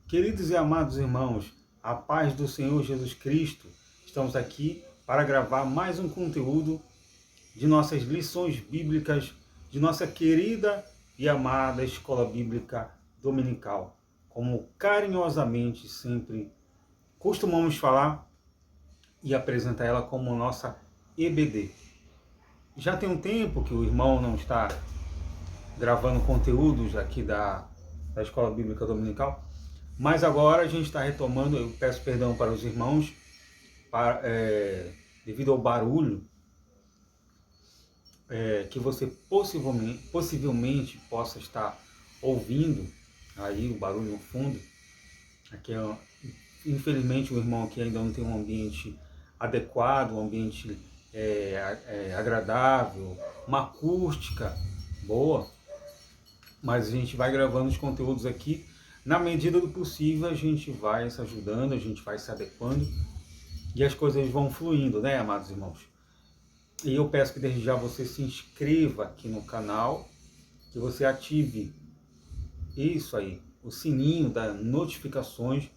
Queridos e amados irmãos, a paz do Senhor Jesus Cristo, estamos aqui para gravar mais um conteúdo de nossas lições bíblicas de nossa querida e amada Escola Bíblica Dominical, como carinhosamente sempre costumamos falar e apresentar ela como nossa EBD. Já tem um tempo que o irmão não está gravando conteúdos aqui da Escola Bíblica Dominical, mas agora a gente está retomando. Eu peço perdão para os irmãos devido ao barulho que você possivelmente possa estar ouvindo aí, o barulho no fundo. Aqui infelizmente o irmão aqui ainda não tem um ambiente adequado, um ambiente agradável, uma acústica boa, mas a gente vai gravando os conteúdos aqui. Na medida do possível, a gente vai se ajudando, a gente vai se adequando e as coisas vão fluindo, né, amados irmãos? E eu peço que desde já você se inscreva aqui no canal, que você ative isso aí, o sininho das notificações,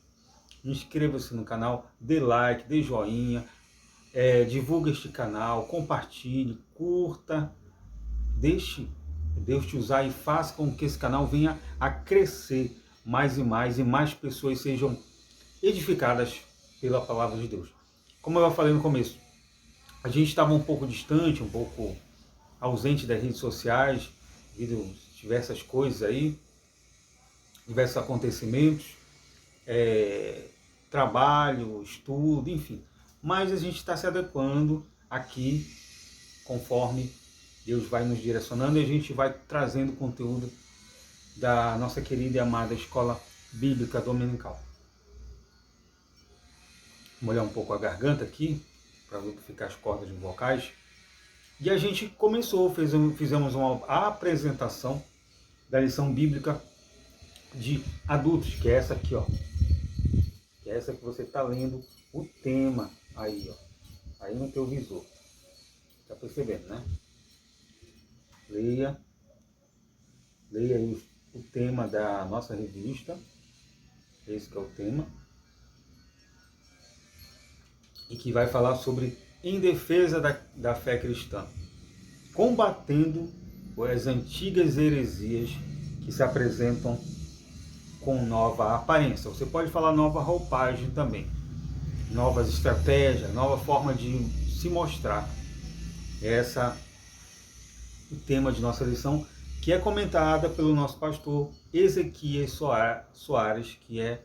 inscreva-se no canal, dê like, dê joinha, divulgue este canal, compartilhe, curta, deixe Deus te usar e faça com que esse canal venha a crescer mais e mais pessoas sejam edificadas pela palavra de Deus. Como eu falei no começo, a gente estava um pouco distante, um pouco ausente das redes sociais, devido a diversas coisas aí, diversos acontecimentos, trabalho, estudo, enfim. Mas a gente está se adequando aqui conforme Deus vai nos direcionando e a gente vai trazendo conteúdo da nossa querida e amada Escola Bíblica Dominical. Vou molhar um pouco a garganta aqui, para lubrificar as cordas vocais. E a gente começou, fizemos uma apresentação da lição bíblica de adultos, que é essa aqui, ó. Que é essa que você está lendo o tema aí, ó. Aí no teu visor. Tá percebendo, né? Leia aí o tema da nossa revista. Esse que é o tema. E que vai falar sobre em defesa da fé cristã, combatendo as antigas heresias que se apresentam com nova aparência. Você pode falar nova roupagem também, novas estratégias, nova forma de se mostrar. Essa é o tema de nossa lição, que é comentada pelo nosso pastor Ezequias Soares, que é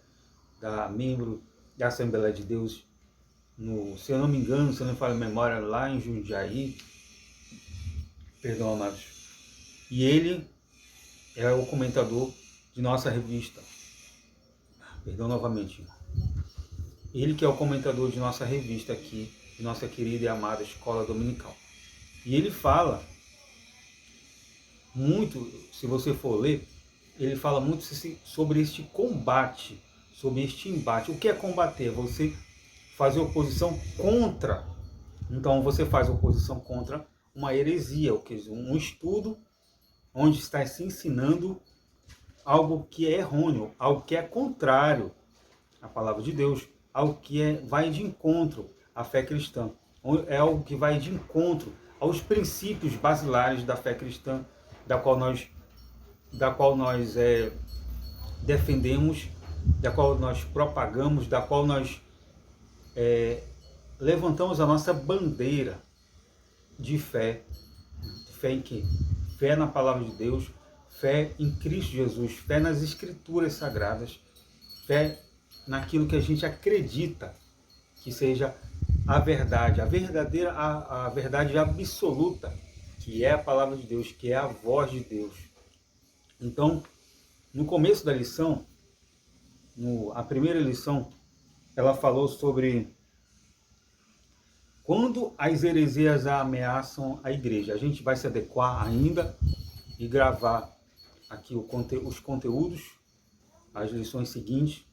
membro da Assembleia de Deus, se eu não me engano, se eu não falo a memória, lá em Jundiaí, perdão, amados, e ele é o comentador de nossa revista, perdão novamente, ele que é o comentador de nossa revista aqui, de nossa querida e amada Escola Dominical, e ele fala muito, se você for ler, ele fala muito sobre este combate, sobre este embate. O que é combater? Você fazer oposição contra. Então você faz oposição contra uma heresia, um estudo onde está se ensinando algo que é errôneo, algo que é contrário à palavra de Deus, algo que vai de encontro à fé cristã, é algo que vai de encontro aos princípios basilares da fé cristã, da qual nós defendemos, da qual nós propagamos, da qual nós levantamos a nossa bandeira de fé. Fé em quê? Fé na palavra de Deus, fé em Cristo Jesus, fé nas Escrituras Sagradas, fé naquilo que a gente acredita que seja a verdade, a verdade absoluta, que é a palavra de Deus, que é a voz de Deus. Então, no começo da lição, a primeira lição, ela falou sobre quando as heresias ameaçam a igreja. A gente vai se adequar ainda e gravar aqui os conteúdos, as lições seguintes.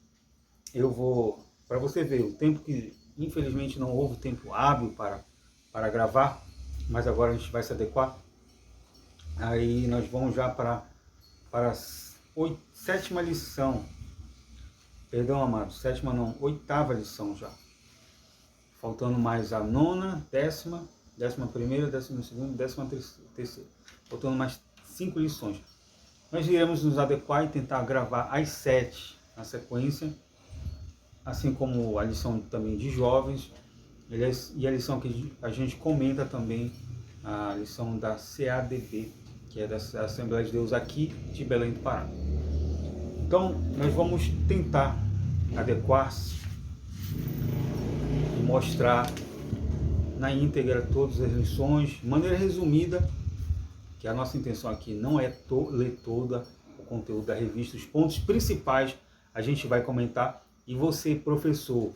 Eu vou, para você ver, o tempo que infelizmente não houve tempo hábil para gravar, mas agora a gente vai se adequar. Aí nós vamos já para a sétima lição. Perdão, amado, sétima não, oitava lição já. Faltando mais a nona, décima, 11ª, 12ª, 13ª. Faltando mais 5 lições. Nós iremos nos adequar e tentar gravar as 7 na sequência, assim como a lição também de jovens, e a lição que a gente comenta também, a lição da CADB, que é da Assembleia de Deus aqui de Belém do Pará. Então, nós vamos tentar adequar-se e mostrar na íntegra todas as lições, de maneira resumida, que a nossa intenção aqui não é ler todo o conteúdo da revista, os pontos principais a gente vai comentar, e você, professor,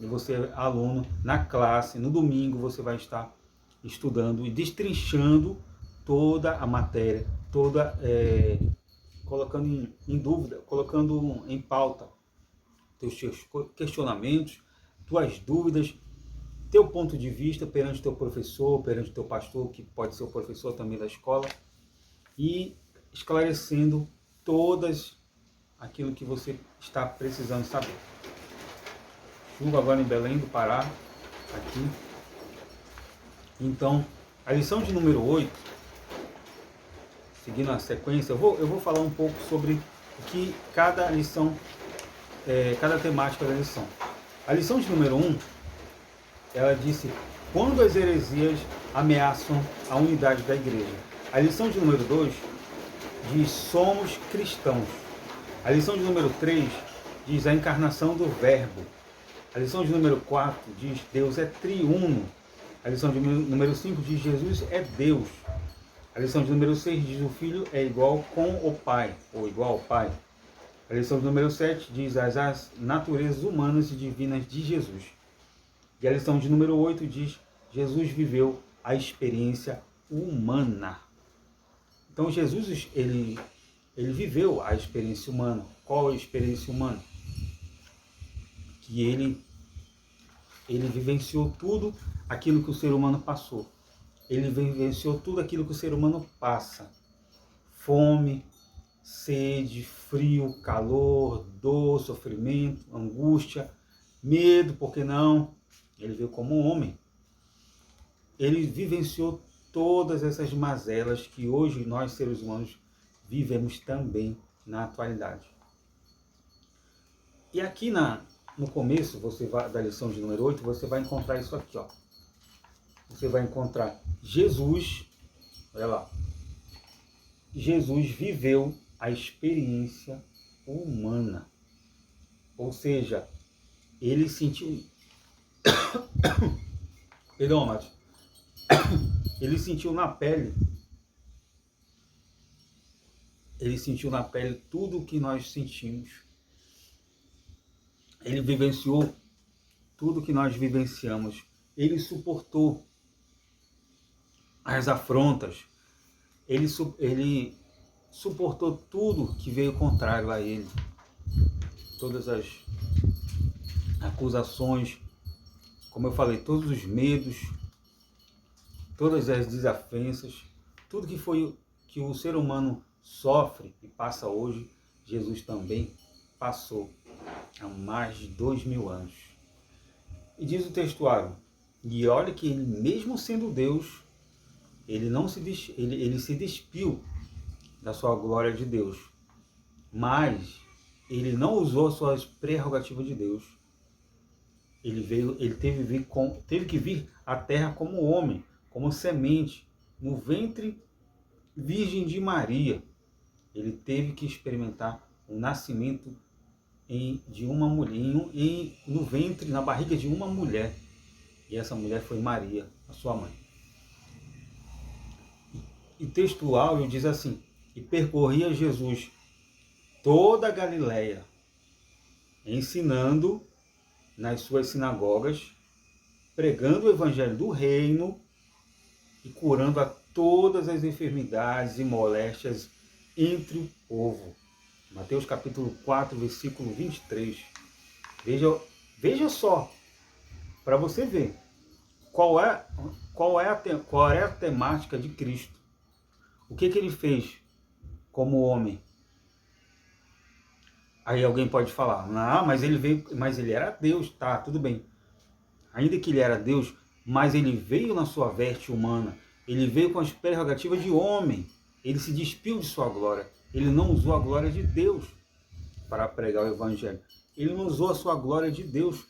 e você, aluno, na classe, no domingo, você vai estar estudando e destrinchando toda a matéria, colocando em dúvida, colocando em pauta teus questionamentos, tuas dúvidas, teu ponto de vista perante teu professor, perante teu pastor, que pode ser o professor também da escola, e esclarecendo todas aquilo que você está precisando saber. Chuva agora em Belém do Pará, aqui. Então, a lição de número 8, seguindo a sequência, eu vou falar um pouco sobre o que cada lição, cada temática da lição. A lição de número 1, ela disse, quando as heresias ameaçam a unidade da igreja. A lição de número 2 diz, somos cristãos. A lição de número 3 diz, a encarnação do verbo. A lição de número 4 diz, Deus é triuno. A lição de número 5 diz, Jesus é Deus. A lição de número 6 diz, o Filho é igual com o Pai, ou igual ao Pai. A lição de número 7 diz, as naturezas humanas e divinas de Jesus. E a lição de número 8 diz, Jesus viveu a experiência humana. Então Jesus, ele viveu a experiência humana. Qual a experiência humana? Que ele vivenciou tudo aquilo que o ser humano passou. Ele vivenciou tudo aquilo que o ser humano passa. Fome, sede, frio, calor, dor, sofrimento, angústia, medo, por que não? Ele veio como um homem. Ele vivenciou todas essas mazelas que hoje nós, seres humanos, vivemos também na atualidade. E aqui no começo da lição de número 8, você vai encontrar isso aqui, ó. Você vai encontrar Jesus, olha lá. Jesus viveu a experiência humana. Ou seja, ele sentiu... Perdão, Márcio. Ele sentiu na pele. Ele sentiu na pele tudo o que nós sentimos. Ele vivenciou tudo o que nós vivenciamos. Ele suportou as afrontas. Ele suportou tudo que veio contrário a ele. Todas as acusações, como eu falei, todos os medos, todas as desavenças, tudo que o ser humano sofre e passa hoje, Jesus também passou há mais de 2000 anos. E diz o textuário, e olha que ele, mesmo sendo Deus, ele se despiu da sua glória de Deus, mas ele não usou as suas prerrogativas de Deus. Ele teve que vir à terra como homem, como semente, no ventre virgem de Maria. Ele teve que experimentar o nascimento de uma mulher, no ventre, na barriga de uma mulher. E essa mulher foi Maria, a sua mãe. E textual diz assim, e percorria Jesus toda a Galileia, ensinando nas suas sinagogas, pregando o evangelho do reino e curando a todas as enfermidades e moléstias entre o povo. Mateus capítulo 4, versículo 23. Veja só, para você ver qual é a temática de Cristo. O que ele fez como homem? Aí alguém pode falar, não, mas ele veio, mas ele era Deus, tá, tudo bem. Ainda que ele era Deus, mas ele veio na sua veste humana, ele veio com as prerrogativas de homem, ele se despiu de sua glória, ele não usou a glória de Deus para pregar o evangelho, ele não usou a sua glória de Deus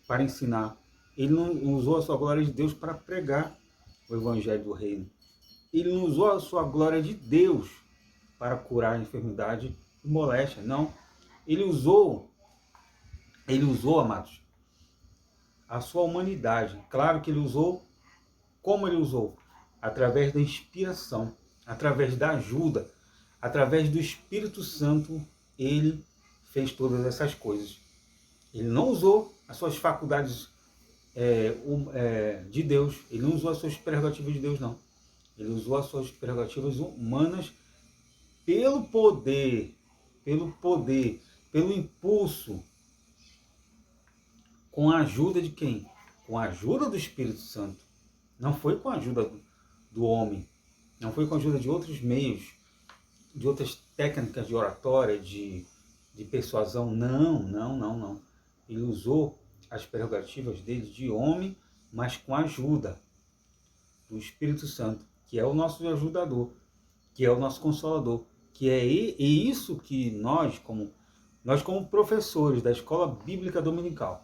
para ensinar, ele não usou a sua glória de Deus para pregar o evangelho do reino, ele não usou a sua glória de Deus para curar a enfermidade e moléstia, não, ele usou, amados, a sua humanidade. Claro que ele usou, como ele usou? Através da inspiração, através da ajuda, através do Espírito Santo, ele fez todas essas coisas. Ele não usou as suas faculdades de Deus, ele não usou as suas prerrogativas de Deus, não. Ele usou as suas prerrogativas humanas pelo poder, pelo impulso, com a ajuda de quem? Com a ajuda do Espírito Santo. Não foi com a ajuda do homem, não foi com a ajuda de outros meios, de outras técnicas de oratória, de persuasão. Não. Ele usou as prerrogativas dele de homem, mas com a ajuda do Espírito Santo, que é o nosso ajudador, que é o nosso consolador, que é isso que nós como professores da Escola Bíblica Dominical,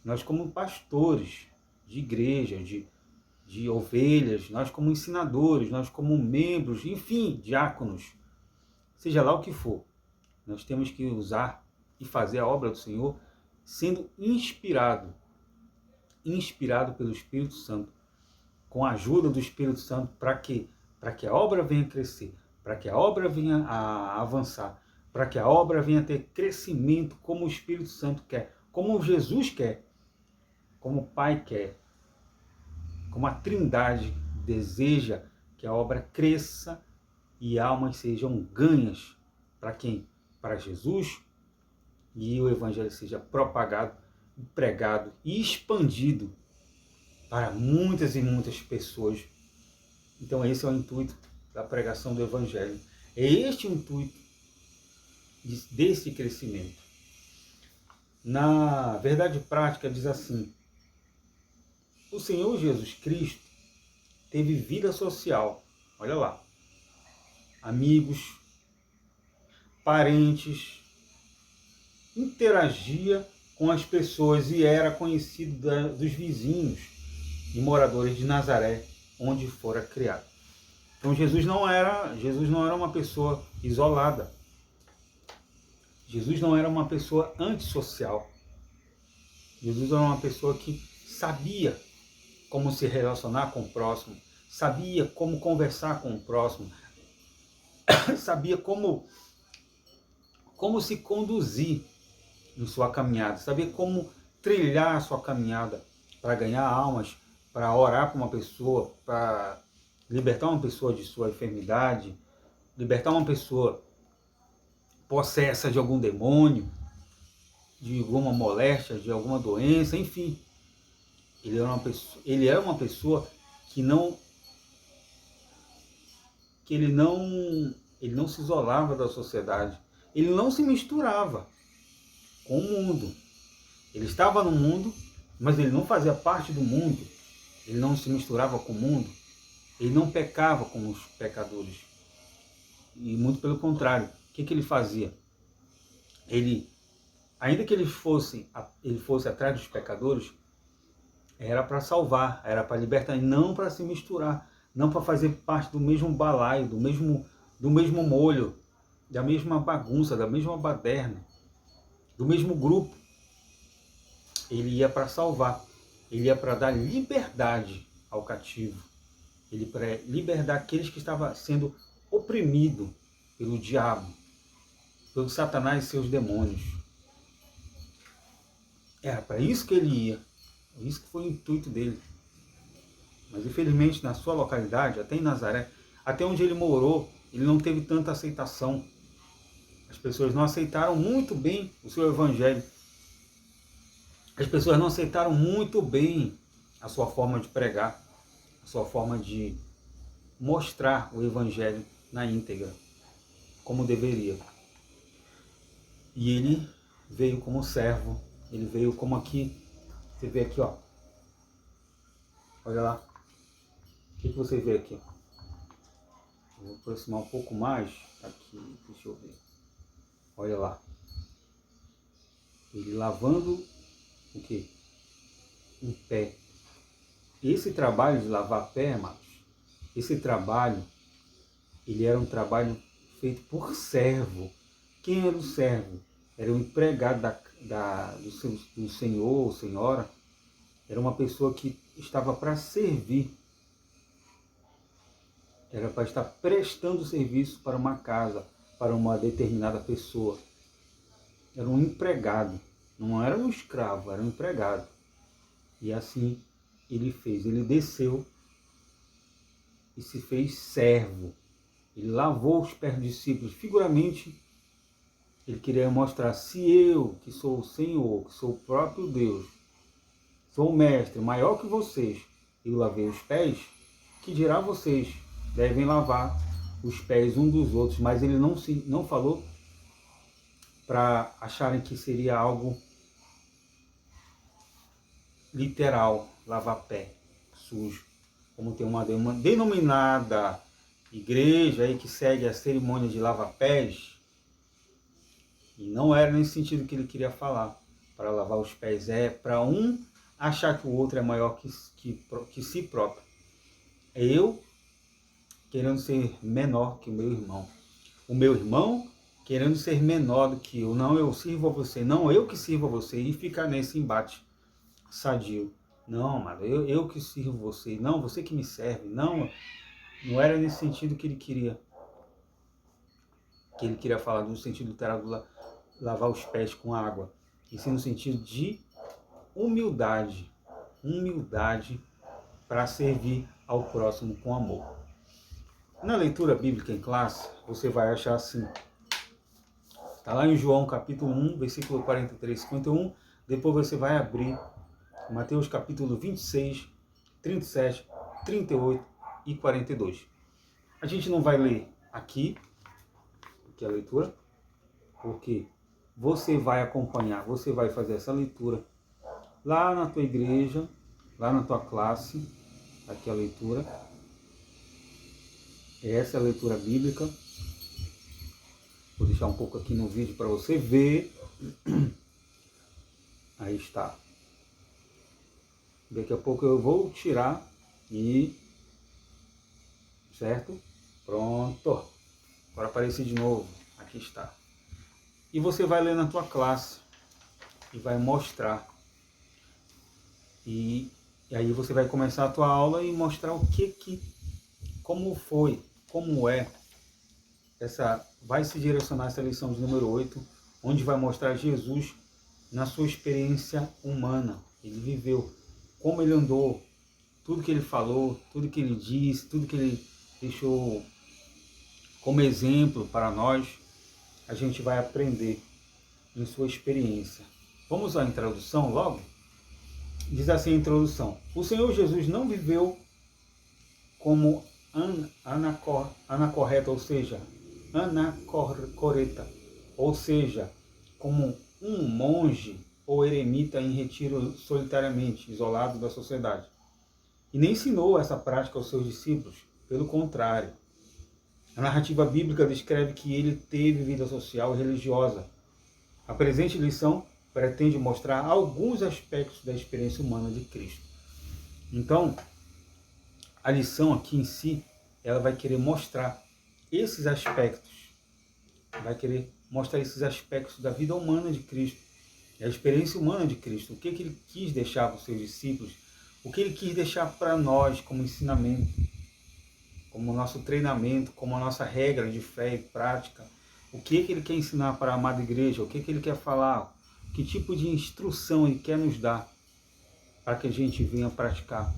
nós como pastores de igreja, de ovelhas, nós como ensinadores, nós como membros, enfim, diáconos, seja lá o que for, nós temos que usar e fazer a obra do Senhor sendo inspirado pelo Espírito Santo, com a ajuda do Espírito Santo, para que a obra venha crescer, para que a obra venha a avançar, para que a obra venha a ter crescimento como o Espírito Santo quer, como Jesus quer, como o Pai quer, como a Trindade deseja que a obra cresça e almas sejam ganhas. Para quem? Para Jesus, e o Evangelho seja propagado, pregado e expandido para muitas e muitas pessoas. Então esse é o intuito da pregação do Evangelho. É este o intuito desse crescimento. Na verdade prática diz assim: o Senhor Jesus Cristo teve vida social, olha lá, amigos, parentes, interagia com as pessoas e era conhecido dos vizinhos e moradores de Nazaré, onde fora criado. Então Jesus não era uma pessoa isolada. Jesus não era uma pessoa antissocial. Jesus era uma pessoa que sabia como se relacionar com o próximo, sabia como conversar com o próximo, sabia como se conduzir em sua caminhada, sabia como trilhar a sua caminhada para ganhar almas, para orar por uma pessoa, para libertar uma pessoa de sua enfermidade, libertar uma pessoa possessa de algum demônio, de alguma moléstia, de alguma doença, enfim. Ele era uma pessoa que ele não se isolava da sociedade, ele não se misturava com o mundo. Ele estava no mundo, mas ele não fazia parte do mundo, ele não se misturava com o mundo, ele não pecava como os pecadores. E muito pelo contrário, o que ele fazia? Ele, ainda que ele fosse atrás dos pecadores, era para salvar, era para libertar, não para se misturar, não para fazer parte do mesmo balaio, do mesmo molho, da mesma bagunça, da mesma baderna, do mesmo grupo. Ele ia para salvar, ele ia para dar liberdade ao cativo, ele para libertar aqueles que estavam sendo oprimidos pelo diabo, pelo Satanás e seus demônios. Era para isso que ele ia, isso que foi o intuito dele. Mas infelizmente na sua localidade, até em Nazaré, até onde ele morou, ele não teve tanta aceitação. As pessoas não aceitaram muito bem o seu evangelho. As pessoas não aceitaram muito bem a sua forma de pregar, a sua forma de mostrar o evangelho na íntegra, como deveria. E ele veio como servo, ele veio como aqui, você vê aqui, ó. Olha lá. O que você vê aqui? Vou aproximar um pouco mais. Aqui, deixa eu ver. Olha lá. Ele lavando o quê? Um pé. Esse trabalho de lavar pé, amados, esse trabalho, ele era um trabalho feito por servo. Quem era o servo? Era o empregado do senhor ou senhora. Era uma pessoa que estava para servir. Era para estar prestando serviço para uma casa, para uma determinada pessoa. Era um empregado. Não era um escravo, era um empregado. E assim ele fez. Ele desceu e se fez servo. Ele lavou os pés dos discípulos. Figuramente, ele queria mostrar, se eu, que sou o Senhor, que sou o próprio Deus, sou o mestre maior que vocês, eu lavei os pés, que dirá vocês devem lavar os pés um dos outros. Mas ele não falou para acharem que seria algo literal, lavar pé sujo. Como tem uma denominada igreja aí que segue a cerimônia de lavar pés, e não era nesse sentido que ele queria falar. Para lavar os pés é para um achar que o outro é maior que si próprio. É eu querendo ser menor que o meu irmão. O meu irmão querendo ser menor do que eu. Não, eu sirvo a você. Não, eu que sirvo a você. E ficar nesse embate sadio. Não, mano, eu que sirvo você. Não, você que me serve. Não, não era nesse sentido que ele queria. Que ele queria falar, no sentido literal do lavar os pés com água. E sim no sentido de humildade. Humildade para servir ao próximo com amor. Na leitura bíblica em classe, você vai achar assim. Está lá em João capítulo 1, versículo 43 e 51. Depois você vai abrir Mateus capítulo 26, 37, 38 e 42. A gente não vai ler aqui a leitura, porque você vai acompanhar, você vai fazer essa leitura lá na tua igreja, lá na tua classe, aqui a leitura. Essa é a leitura bíblica. Vou deixar um pouco aqui no vídeo para você ver. Aí está. Daqui a pouco eu vou tirar e... Certo? Pronto. Agora apareci de novo. Aqui está. E você vai ler na tua classe e vai mostrar. E aí você vai começar a tua aula e mostrar como foi, como é vai se direcionar essa lição de número 8, onde vai mostrar Jesus na sua experiência humana. Ele viveu, como ele andou, tudo que ele falou, tudo que ele disse, tudo que ele deixou como exemplo para nós, a gente vai aprender em sua experiência. Vamos à introdução logo? Diz assim a introdução: o Senhor Jesus não viveu como anacoreta, ou seja, como um monge ou eremita em retiro solitariamente, isolado da sociedade. E nem ensinou essa prática aos seus discípulos, pelo contrário. A narrativa bíblica descreve que ele teve vida social e religiosa. A presente lição pretende mostrar alguns aspectos da experiência humana de Cristo. Então, a lição aqui em si, ela vai querer mostrar esses aspectos, da vida humana de Cristo, a experiência humana de Cristo, o que ele quis deixar para os seus discípulos, o que ele quis deixar para nós como ensinamento, como nosso treinamento, como a nossa regra de fé e prática, o que ele quer ensinar para a amada igreja, o que ele quer falar, que tipo de instrução ele quer nos dar para que a gente venha praticar,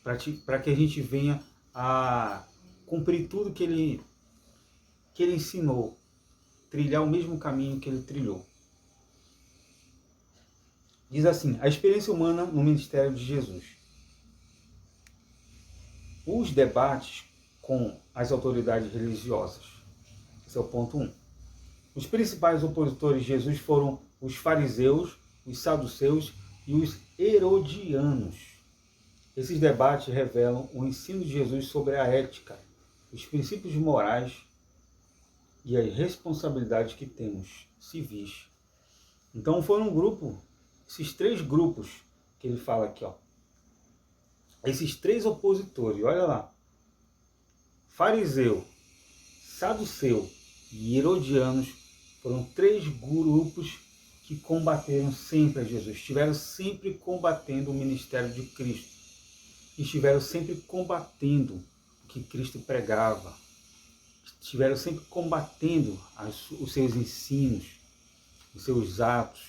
para que a gente venha a cumprir tudo que ele ensinou, trilhar o mesmo caminho que ele trilhou. Diz assim: a experiência humana no ministério de Jesus. Os debates com as autoridades religiosas. Esse é o ponto 1. Os principais opositores de Jesus foram os fariseus, os saduceus e os herodianos. Esses debates revelam o ensino de Jesus sobre a ética, os princípios morais e as responsabilidades que temos civis. Então foram um grupo, esses três grupos que ele fala aqui, ó. Esses três opositores, olha lá. Fariseu, saduceu e herodianos foram três grupos que combateram sempre a Jesus, estiveram sempre combatendo o ministério de Cristo, estiveram sempre combatendo o que Cristo pregava, estiveram sempre combatendo os seus ensinos, os seus atos,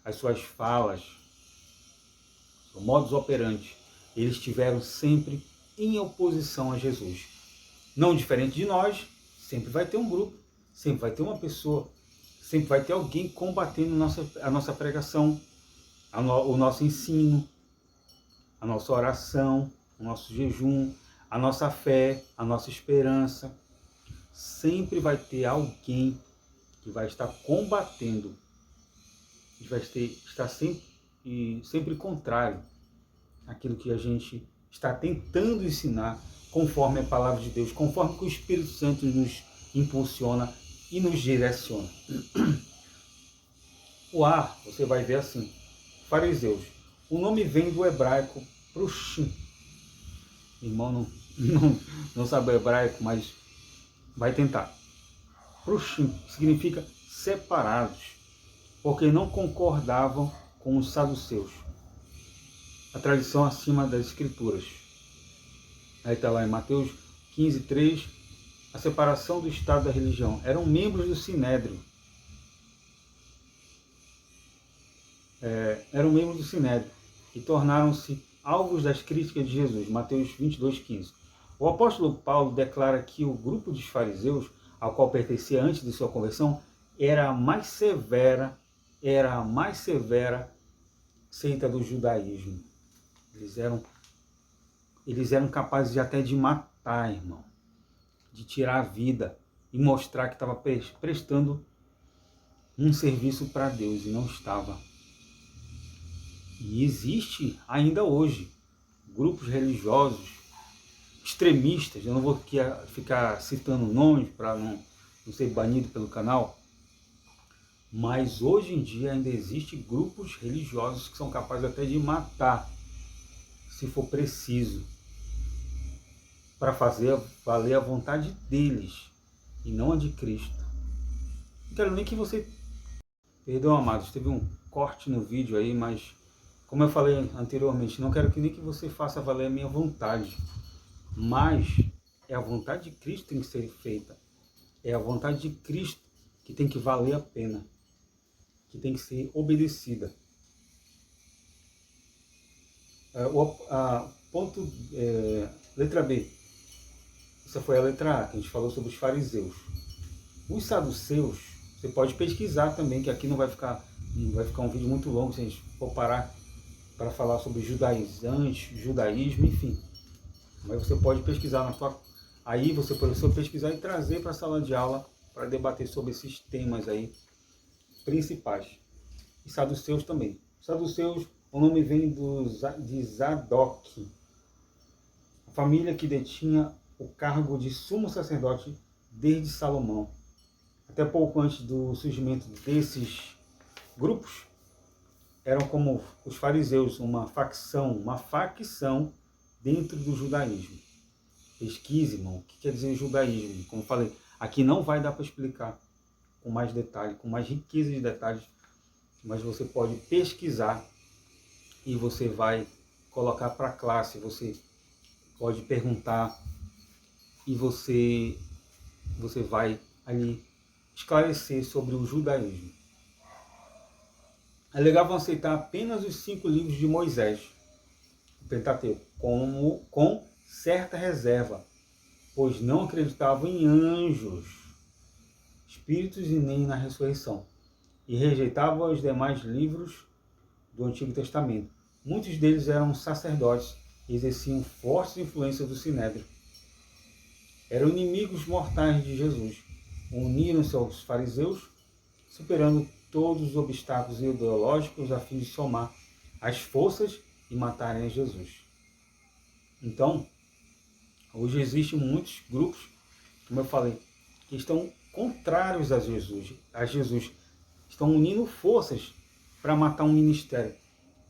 as suas falas, o modus operandi. Eles estiveram sempre em oposição a Jesus. Não diferente de nós, sempre vai ter um grupo, sempre vai ter uma pessoa, sempre vai ter alguém combatendo a nossa pregação, o nosso ensino, a nossa oração, o nosso jejum, a nossa fé, a nossa esperança. Sempre vai ter alguém que vai estar combatendo, que vai estar sempre contrário àquilo que a gente está tentando ensinar, conforme a palavra de Deus, conforme que o Espírito Santo nos impulsiona e nos direciona. O A, você vai ver assim, fariseus. O nome vem do hebraico prushim. Irmão não sabe o hebraico, mas vai tentar. Prushim significa separados, porque não concordavam com os saduceus. A tradição acima das escrituras. Aí está lá em Mateus 15:3, a separação do Estado da religião. Eram membros do Sinédrio. E tornaram-se alvos das críticas de Jesus. Mateus 22:15. O apóstolo Paulo declara que o grupo dos fariseus, ao qual pertencia antes de sua conversão, era a mais severa seita do judaísmo. Eles eram capazes até de matar, irmão, de tirar a vida e mostrar que estava prestando um serviço para Deus e não estava. E existe ainda hoje grupos religiosos extremistas, eu não vou ficar citando nomes para não ser banido pelo canal, mas hoje em dia ainda existem grupos religiosos que são capazes até de matar, se for preciso, para fazer valer a vontade deles e não a de Cristo. Não quero nem que você... Perdão, amados, teve um corte no vídeo aí, mas como eu falei anteriormente, não quero que nem que você faça valer a minha vontade, mas é a vontade de Cristo que tem que ser feita. É a vontade de Cristo que tem que valer a pena, que tem que ser obedecida. Letra B. Essa foi a letra A, que a gente falou sobre os fariseus. Os saduceus, você pode pesquisar também, que aqui não vai ficar um vídeo muito longo se a gente for parar para falar sobre judaizantes, judaísmo, enfim. Mas você pode pesquisar aí você pode pesquisar e trazer para a sala de aula para debater sobre esses temas aí principais. E saduceus também. Saduceus, o nome vem de Zadok, a família que detinha o cargo de sumo sacerdote desde Salomão. Até pouco antes do surgimento desses grupos, eram como os fariseus, uma facção dentro do judaísmo. Pesquise, irmão, o que quer dizer judaísmo. Como eu falei, aqui não vai dar para explicar com mais detalhe, com mais riqueza de detalhes, mas você pode pesquisar e você vai colocar para a classe, você pode perguntar e você vai ali esclarecer sobre o judaísmo. Alegavam aceitar apenas os 5 livros de Moisés, o Pentateuco, com certa reserva, pois não acreditavam em anjos, espíritos e nem na ressurreição, e rejeitavam os demais livros do Antigo Testamento. Muitos deles eram sacerdotes e exerciam fortes influências do Sinédrio. Eram inimigos mortais de Jesus. Uniram-se aos fariseus superando todos os obstáculos ideológicos a fim de somar as forças e matarem a Jesus. Então, hoje existem muitos grupos, como eu falei, que estão contrários a Jesus, estão unindo forças para matar um ministério,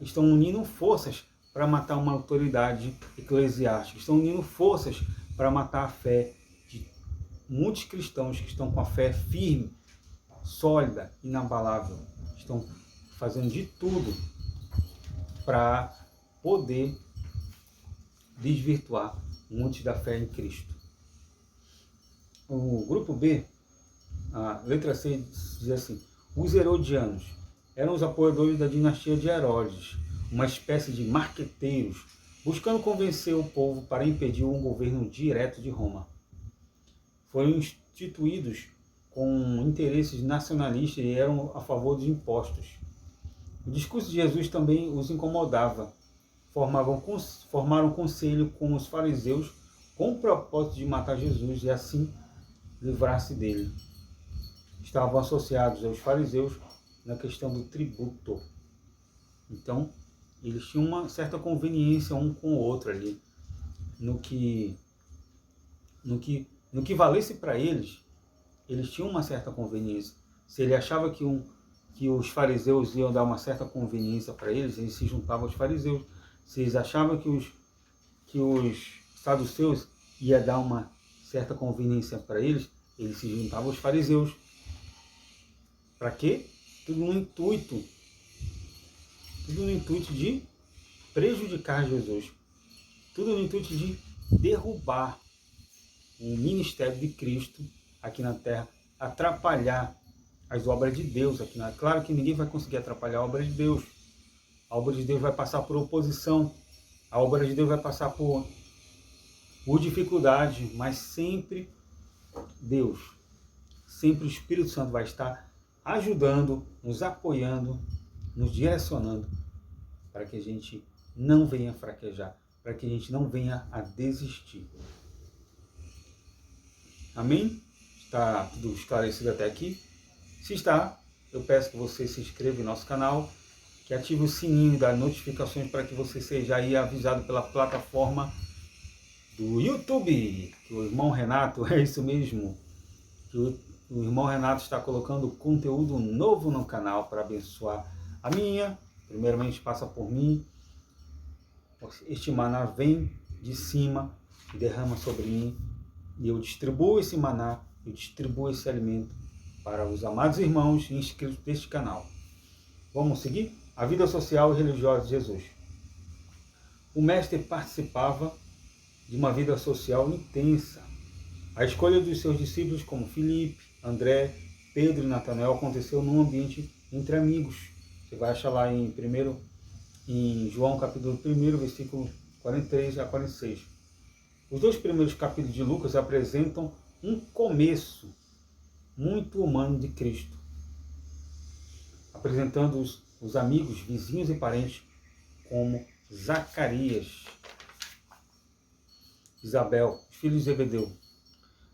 estão unindo forças para matar uma autoridade eclesiástica, estão unindo forças para matar a fé de muitos cristãos que estão com a fé firme, sólida, inabalável, estão fazendo de tudo para poder desvirtuar muitos da fé em Cristo. O grupo B, a letra C, diz assim: os herodianos eram os apoiadores da dinastia de Herodes, uma espécie de marqueteiros, buscando convencer o povo para impedir um governo direto de Roma. Foram instituídos com interesses nacionalistas e eram a favor dos impostos. O discurso de Jesus também os incomodava. Formaram conselho com os fariseus com o propósito de matar Jesus e assim livrar-se dele. Estavam associados aos fariseus na questão do tributo. Então, eles tinham uma certa conveniência um com o outro ali. No que valesse para eles, eles tinham uma certa conveniência. Se ele achava que os fariseus iam dar uma certa conveniência para eles se juntavam aos fariseus. Se eles achavam que os saduceus ia dar uma certa conveniência para eles se juntavam aos fariseus. Para quê? Tudo no intuito de prejudicar Jesus. Tudo no intuito de derrubar o ministério de Cristo aqui na Terra, atrapalhar as obras de Deus aqui na Terra. Claro que ninguém vai conseguir atrapalhar a obra de Deus. A obra de Deus vai passar por oposição. A obra de Deus vai passar por dificuldade, mas sempre Deus, sempre o Espírito Santo vai estar ajudando, nos apoiando, nos direcionando para que a gente não venha fraquejar, para que a gente não venha a desistir. Amém? Está tudo esclarecido até aqui? Se está, eu peço que você se inscreva em nosso canal, que ative o sininho das notificações para que você seja aí avisado pela plataforma do YouTube, que o irmão Renato, é isso mesmo, que o irmão Renato está colocando conteúdo novo no canal para abençoar a minha. Primeiramente passa por mim, este maná vem de cima e derrama sobre mim, e eu distribuo esse maná, eu distribuo esse alimento para os amados irmãos inscritos deste canal. Vamos seguir? A vida social e religiosa de Jesus. O mestre participava de uma vida social intensa. A escolha dos seus discípulos, como Filipe, André, Pedro e Natanael, aconteceu num ambiente entre amigos. Você vai achar lá em João capítulo 1, versículo 43 a 46. Os dois primeiros capítulos de Lucas apresentam um começo muito humano de Cristo, apresentando os amigos, vizinhos e parentes como Zacarias, Isabel, os filhos de Zebedeu,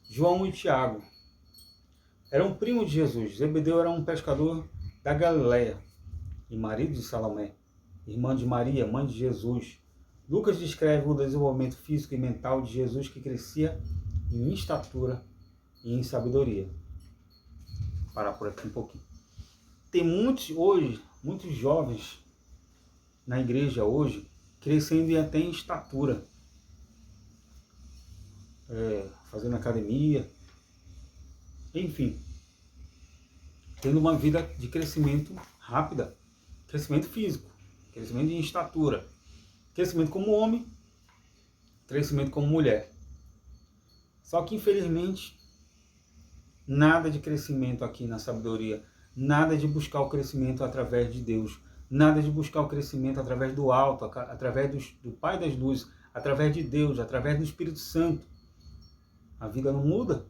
João e Tiago. Eram primos de Jesus. Zebedeu era um pescador da Galileia e marido de Salomé, irmã de Maria, mãe de Jesus. Lucas descreve o desenvolvimento físico e mental de Jesus, que crescia em estatura e em sabedoria. Vou parar por aqui um pouquinho. Tem muitos jovens na igreja hoje crescendo e até em estatura, fazendo academia, enfim, tendo uma vida de crescimento rápida, crescimento físico, crescimento em estatura, crescimento como homem, crescimento como mulher. Só que infelizmente nada de crescimento aqui na sabedoria, nada de buscar o crescimento através de Deus, nada de buscar o crescimento através do alto, através do Pai das Luzes, através de Deus, através do Espírito Santo. A vida não muda.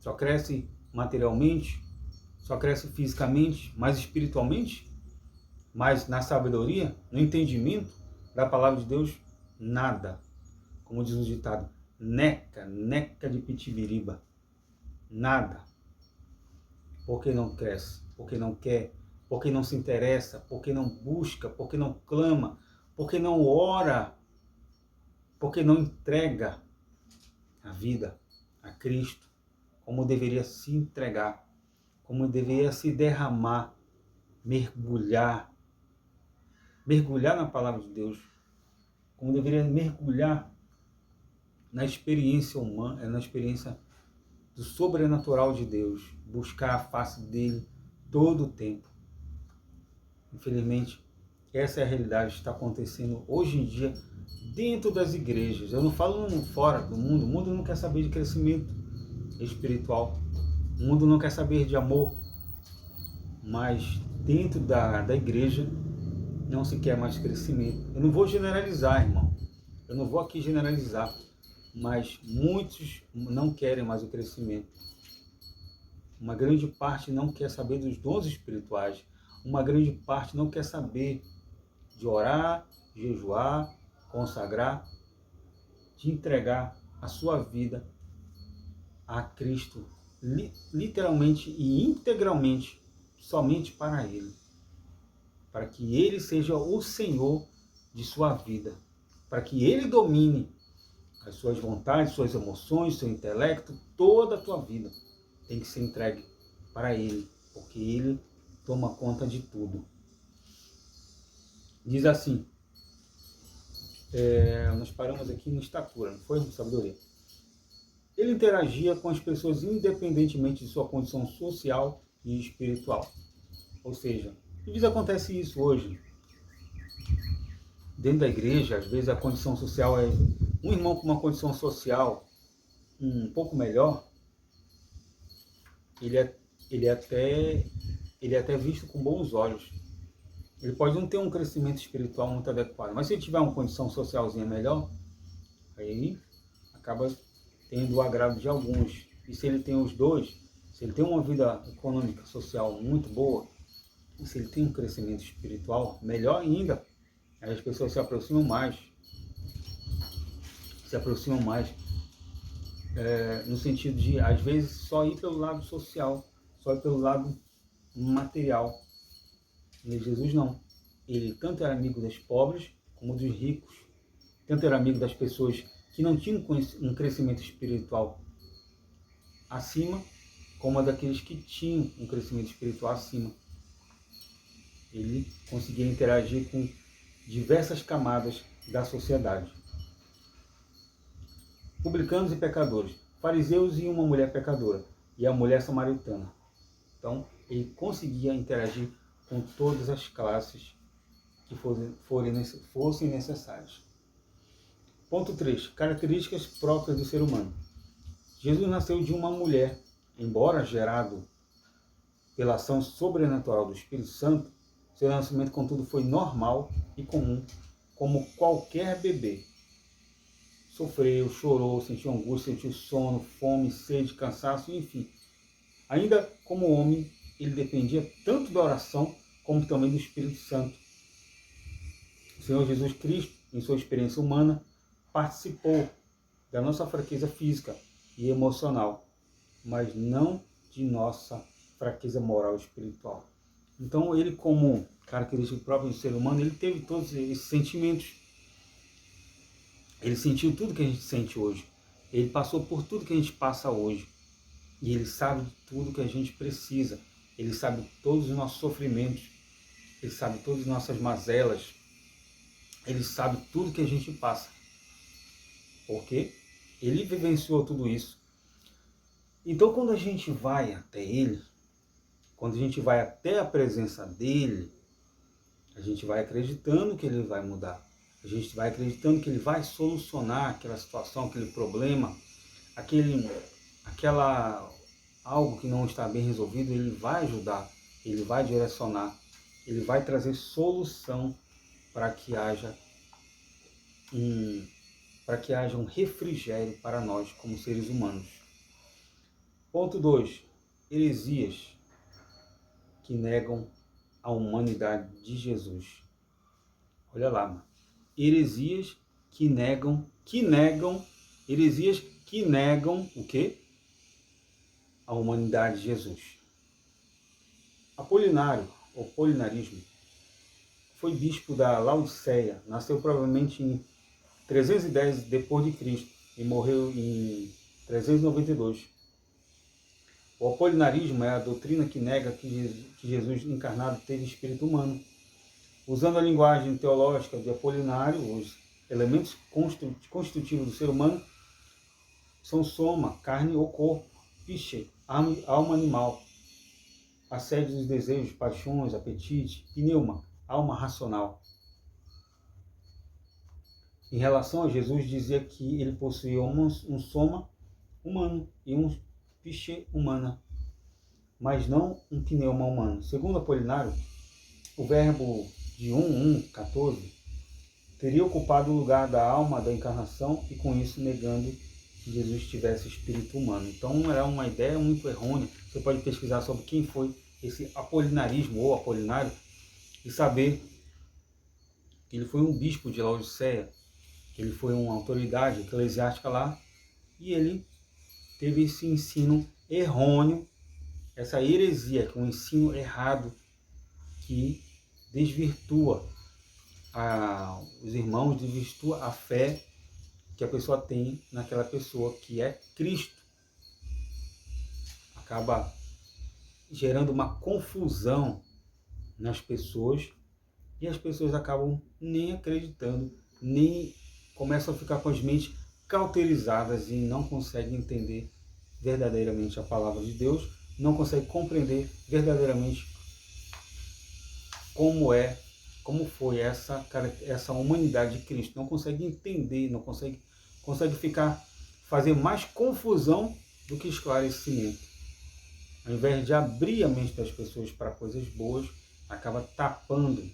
Só cresce materialmente, só cresce fisicamente, mas espiritualmente, mas na sabedoria, no entendimento da palavra de Deus, nada. Como diz o ditado, neca de pitibiriba. Nada. Porque não cresce, porque não quer, porque não se interessa, porque não busca, porque não clama, porque não ora, porque não entrega a vida a Cristo como deveria se entregar, como deveria se derramar, mergulhar na palavra de Deus, como deveria mergulhar na experiência humana, na experiência do sobrenatural de Deus, buscar a face dele todo o tempo. Infelizmente, essa é a realidade que está acontecendo hoje em dia dentro das igrejas. Eu não falo fora do mundo. O mundo não quer saber de crescimento espiritual. O mundo não quer saber de amor. Mas dentro da igreja não se quer mais crescimento. Eu não vou generalizar, irmão. Eu não vou aqui generalizar. Mas muitos não querem mais o crescimento. Uma grande parte não quer saber dos dons espirituais. Uma grande parte não quer saber de orar, jejuar, consagrar, de entregar a sua vida a Cristo, literalmente e integralmente, somente para Ele. Para que Ele seja o Senhor de sua vida. Para que Ele domine as suas vontades, suas emoções, seu intelecto, toda a tua vida tem que ser entregue para Ele, porque Ele toma conta de tudo. Diz assim, nós paramos aqui na estatura, não foi? Sabedoria. Ele interagia com as pessoas independentemente de sua condição social e espiritual. Ou seja, às vezes acontece isso hoje. Dentro da igreja, às vezes a condição social é... Um irmão com uma condição social um pouco melhor, ele é até visto com bons olhos. Ele pode não ter um crescimento espiritual muito adequado, mas se ele tiver uma condição socialzinha melhor, aí acaba tendo o agrado de alguns. E se ele tem os dois, se ele tem uma vida econômica, social muito boa, e se ele tem um crescimento espiritual melhor ainda, aí as pessoas se aproximam mais. No sentido de, às vezes, só ir pelo lado social, só ir pelo lado material. E Jesus não. Ele tanto era amigo dos pobres como dos ricos. Tanto era amigo das pessoas que não tinham um crescimento espiritual acima, como daqueles que tinham um crescimento espiritual acima. Ele conseguia interagir com diversas camadas da sociedade. Publicanos e pecadores, fariseus e uma mulher pecadora, e a mulher samaritana. Então, ele conseguia interagir com todas as classes que fossem necessárias. Ponto 3. Características próprias do ser humano. Jesus nasceu de uma mulher, embora gerado pela ação sobrenatural do Espírito Santo, seu nascimento, contudo, foi normal e comum, como qualquer bebê. Sofreu, chorou, sentiu angústia, sentiu sono, fome, sede, cansaço, enfim. Ainda como homem, ele dependia tanto da oração como também do Espírito Santo. O Senhor Jesus Cristo, em sua experiência humana, participou da nossa fraqueza física e emocional, mas não de nossa fraqueza moral e espiritual. Então, ele, como característica própria do ser humano, ele teve todos esses sentimentos. Ele sentiu tudo que a gente sente hoje. Ele passou por tudo que a gente passa hoje. E ele sabe de tudo que a gente precisa. Ele sabe todos os nossos sofrimentos. Ele sabe todas as nossas mazelas. Ele sabe tudo que a gente passa. Porque ele vivenciou tudo isso. Então, quando a gente vai até ele, quando a gente vai até a presença dele, a gente vai acreditando que ele vai mudar. A gente vai acreditando que ele vai solucionar aquela situação, aquele problema, algo que não está bem resolvido. Ele vai ajudar, ele vai direcionar, ele vai trazer solução para que haja um refrigério para nós como seres humanos. Ponto 2. Heresias que negam a humanidade de Jesus. Olha lá, mano. Heresias que negam o quê? A humanidade de Jesus. Apolinário, ou polinarismo, foi bispo da Laodiceia, nasceu provavelmente em 310 depois de Cristo e morreu em 392. O apolinarismo é a doutrina que nega que Jesus encarnado teve espírito humano. Usando a linguagem teológica de Apolinário, os elementos constitutivos do ser humano são soma, carne ou corpo, psique, alma animal, a sede dos desejos, paixões, apetite, e pneuma, alma racional. Em relação a Jesus, dizia que ele possuía um soma humano e um psique humana, mas não um pneuma humano. Segundo Apolinário, o verbo de 1:14 teria ocupado o lugar da alma da encarnação e com isso negando que Jesus tivesse espírito humano. Então era uma ideia muito errônea. Você pode pesquisar sobre quem foi esse apolinarismo ou apolinário e saber que ele foi um bispo de Laodiceia, que ele foi uma autoridade eclesiástica lá e ele teve esse ensino errôneo, essa heresia, que é um ensino errado que desvirtua os irmãos, desvirtua a fé que a pessoa tem naquela pessoa que é Cristo. Acaba gerando uma confusão nas pessoas e as pessoas acabam nem acreditando, nem começam a ficar com as mentes cauterizadas e não conseguem entender verdadeiramente a palavra de Deus, não conseguem compreender verdadeiramente como foi essa humanidade de Cristo. Não consegue entender, não consegue fazer mais confusão do que esclarecimento. Ao invés de abrir a mente das pessoas para coisas boas, acaba tapando.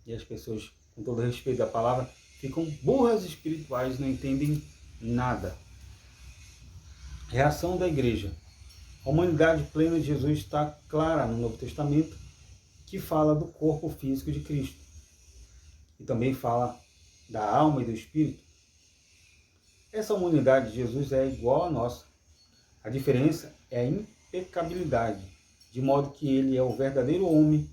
E as pessoas, com todo respeito da palavra, ficam burras espirituais, não entendem nada. Reação da igreja. A humanidade plena de Jesus está clara no Novo Testamento, que fala do corpo físico de Cristo. E também fala da alma e do espírito. Essa humanidade de Jesus é igual à nossa. A diferença é a impecabilidade, de modo que ele é o verdadeiro homem.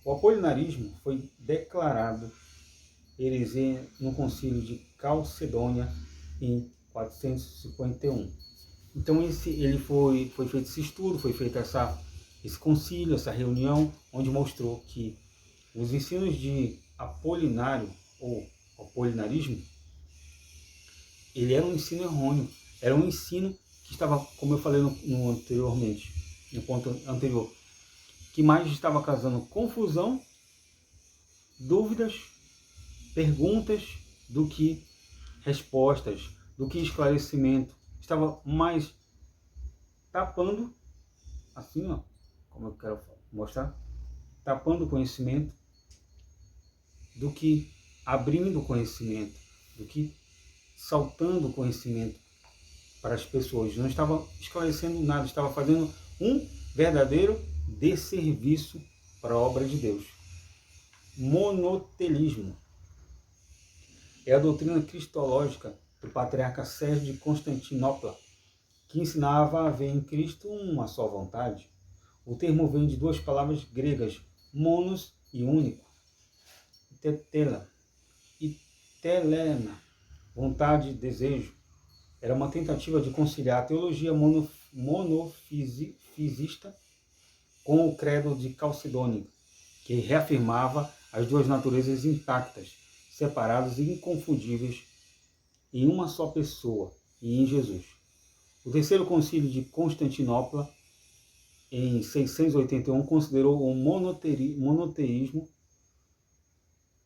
O apolinarismo foi declarado heresia no concílio de Calcedônia em 451. Então foi feito esse estudo, foi feito esse concílio, essa reunião, onde mostrou que os ensinos de Apolinário ou apolinarismo, ele era um ensino errôneo, era um ensino que estava, como eu falei no ponto anterior, que mais estava causando confusão, dúvidas, perguntas, do que respostas, do que esclarecimento. Estava mais tapando, assim, ó, como eu quero mostrar, tapando o conhecimento, do que abrindo o conhecimento, do que saltando o conhecimento para as pessoas. Não estava esclarecendo nada, estava fazendo um verdadeiro desserviço para a obra de Deus. Monotelismo é a doutrina cristológica do patriarca Sérgio de Constantinopla, que ensinava a ver em Cristo uma só vontade. O termo vem de duas palavras gregas, monos e único, tetela e telema, vontade e desejo. Era uma tentativa de conciliar a teologia monofisista com o credo de Calcedônia, que reafirmava as duas naturezas intactas, separadas e inconfundíveis em uma só pessoa e em Jesus. O terceiro concílio de Constantinopla, em 681, considerou o monoteísmo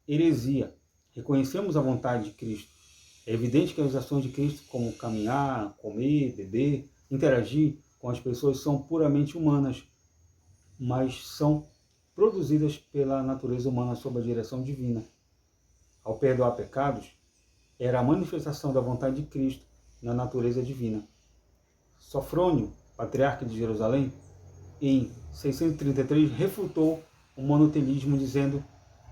heresia. Reconhecemos a vontade de Cristo. É evidente que as ações de Cristo, como caminhar, comer, beber, interagir com as pessoas, são puramente humanas, mas são produzidas pela natureza humana sob a direção divina. Ao perdoar pecados, era a manifestação da vontade de Cristo na natureza divina. Sofrônio, patriarca de Jerusalém, em 633, refutou o monoteísmo, dizendo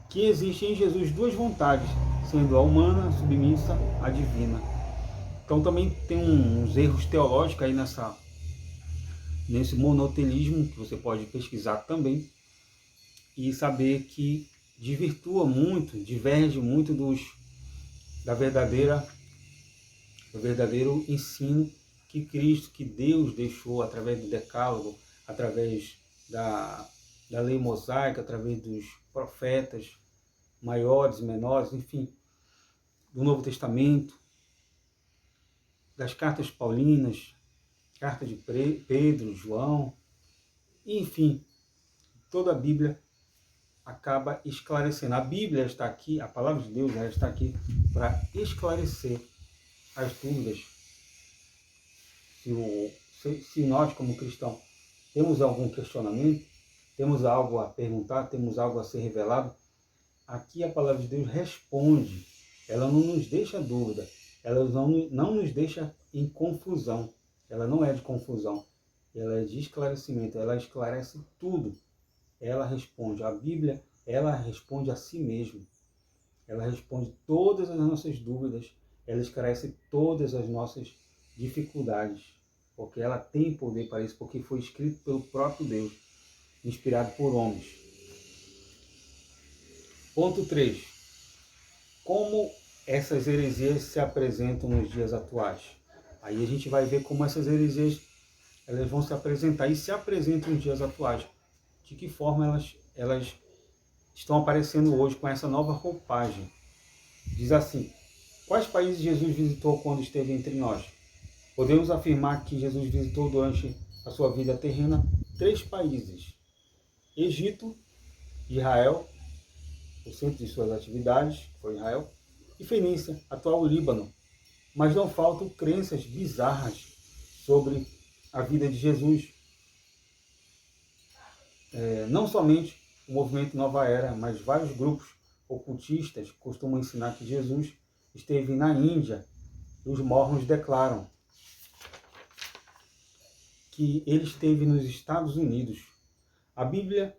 que existe em Jesus duas vontades, sendo a humana submissa à divina. Então também tem uns erros teológicos aí nesse monoteísmo, que você pode pesquisar também, e saber que desvirtua muito, diverge muito do verdadeiro ensino que Cristo, que Deus deixou através do Decálogo, através da lei mosaica, através dos profetas maiores, menores, enfim, do Novo Testamento, das cartas paulinas, carta de Pedro, João, enfim, toda a Bíblia acaba esclarecendo. A Bíblia está aqui, a palavra de Deus, ela está aqui para esclarecer as dúvidas. Se nós, como cristãos, temos algum questionamento, temos algo a perguntar, temos algo a ser revelado, aqui a palavra de Deus responde. Ela não nos deixa dúvida, ela não nos deixa em confusão. Ela não é de confusão, ela é de esclarecimento, ela esclarece tudo. Ela responde, a Bíblia, ela responde a si mesma. Ela responde todas as nossas dúvidas, ela esclarece todas as nossas dificuldades, porque ela tem poder para isso, porque foi escrito pelo próprio Deus, inspirado por homens. Ponto 3. Como essas heresias se apresentam nos dias atuais? Aí a gente vai ver como essas heresias elas vão se apresentar e se apresentam nos dias atuais. De que forma elas estão aparecendo hoje com essa nova roupagem. Diz assim: quais países Jesus visitou quando esteve entre nós? Podemos afirmar que Jesus visitou durante a sua vida terrena 3 países: Egito, Israel, o centro de suas atividades foi Israel, e Fenícia, atual Líbano. Mas não faltam crenças bizarras sobre a vida de Jesus. Não somente o movimento Nova Era, mas vários grupos ocultistas costumam ensinar que Jesus esteve na Índia e os mormons declaram que ele esteve nos Estados Unidos. A Bíblia,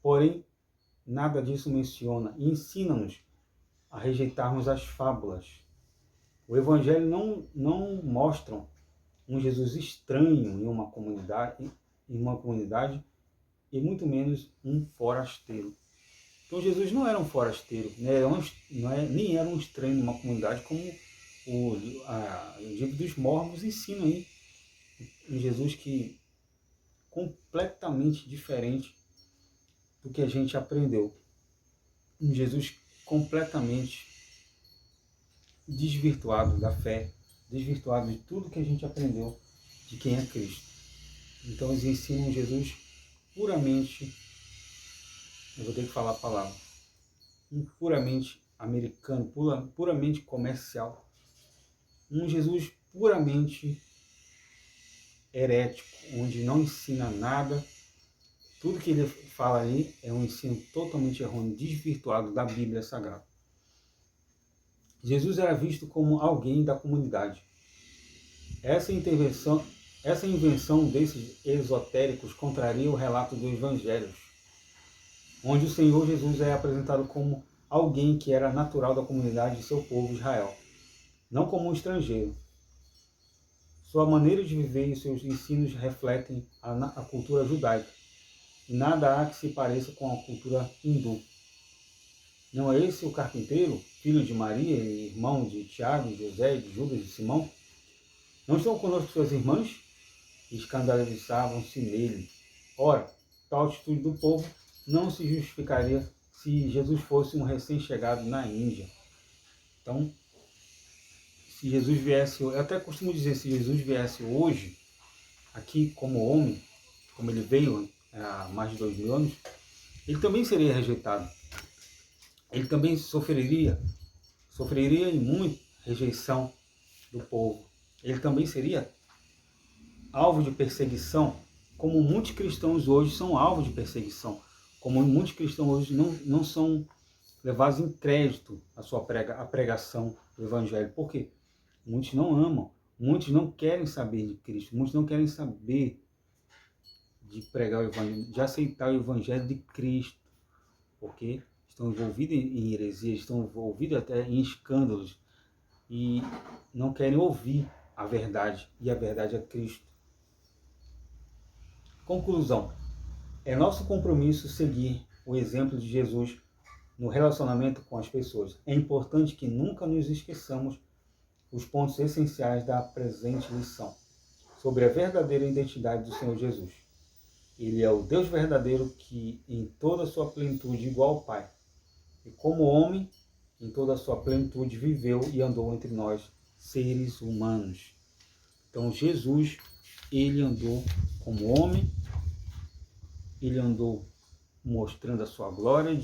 porém, nada disso menciona e ensina-nos a rejeitarmos as fábulas. O Evangelho não mostra um Jesus estranho em uma comunidade e muito menos um forasteiro. Então Jesus não era um forasteiro, né? Nem era um estranho numa comunidade, como o livro dos Mormons ensina aí. Um Jesus que completamente diferente do que a gente aprendeu. Um Jesus completamente desvirtuado da fé, desvirtuado de tudo que a gente aprendeu de quem é Cristo. Então eles ensinam um Jesus puramente, eu vou ter que falar a palavra, puramente americano, puramente comercial. Um Jesus puramente herético, onde não ensina nada. Tudo que ele fala aí é um ensino totalmente errôneo, desvirtuado da Bíblia Sagrada. Jesus era visto como alguém da comunidade. Essa invenção desses esotéricos contraria o relato dos evangelhos, onde o Senhor Jesus é apresentado como alguém que era natural da comunidade de seu povo Israel, não como um estrangeiro. Sua maneira de viver e seus ensinos refletem a cultura judaica, e nada há que se pareça com a cultura hindu. Não é esse o carpinteiro, filho de Maria e irmão de Tiago, José, de Judas e Simão? Não estão conosco suas irmãs? E escandalizavam-se nele. Ora, tal atitude do povo não se justificaria se Jesus fosse um recém-chegado na Índia. Então, se Jesus viesse, eu até costumo dizer, se Jesus viesse hoje, aqui como homem, como ele veio há mais de 2000 anos, ele também seria rejeitado. Ele também sofreria e muito rejeição do povo. Ele também seria alvo de perseguição, como muitos cristãos hoje são alvo de perseguição, como muitos cristãos hoje não são levados em crédito a pregação do Evangelho. Por quê? Muitos não amam, muitos não querem saber de Cristo, muitos não querem saber de pregar o Evangelho, de aceitar o Evangelho de Cristo, porque estão envolvidos em heresias, estão envolvidos até em escândalos e não querem ouvir a verdade, e a verdade é Cristo. Conclusão: é nosso compromisso seguir o exemplo de Jesus no relacionamento com as pessoas. É importante que nunca nos esqueçamos os pontos essenciais da presente lição sobre a verdadeira identidade do Senhor Jesus. Ele é o Deus verdadeiro que, em toda a sua plenitude, igual ao Pai, e como homem, em toda a sua plenitude, viveu e andou entre nós, seres humanos. Então, Jesus, ele andou como homem, ele andou mostrando a sua glória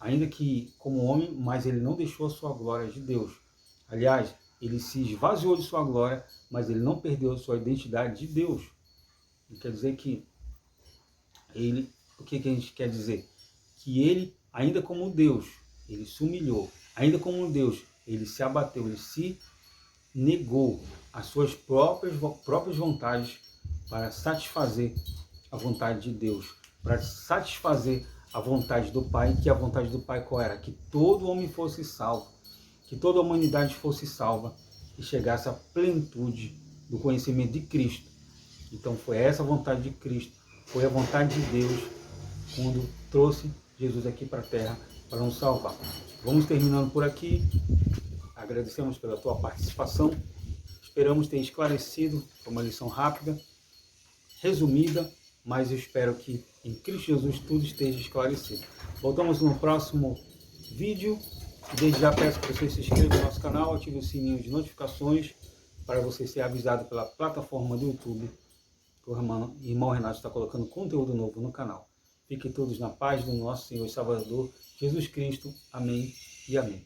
ainda que como homem, mas ele não deixou a sua glória de Deus. Aliás, ele se esvaziou de sua glória, mas ele não perdeu a sua identidade de Deus. Quer dizer que o que a gente quer dizer? Que ele, ainda como Deus, ele se humilhou. Ainda como Deus, ele se abateu, ele se negou as suas próprias vontades para satisfazer a vontade de Deus, para satisfazer a vontade do Pai, que a vontade do Pai qual era? Que todo homem fosse salvo, que toda a humanidade fosse salva e chegasse à plenitude do conhecimento de Cristo. Então foi essa a vontade de Cristo, foi a vontade de Deus quando trouxe Jesus aqui para a Terra para nos salvar. Vamos terminando por aqui. Agradecemos pela tua participação. Esperamos ter esclarecido. Foi uma lição rápida, resumida, mas eu espero que em Cristo Jesus tudo esteja esclarecido. Voltamos no próximo vídeo. Desde já peço que você se inscreva no nosso canal, ative o sininho de notificações para você ser avisado pela plataforma do YouTube que o irmão Renato está colocando conteúdo novo no canal. Fiquem todos na paz do nosso Senhor e Salvador Jesus Cristo. Amém e amém.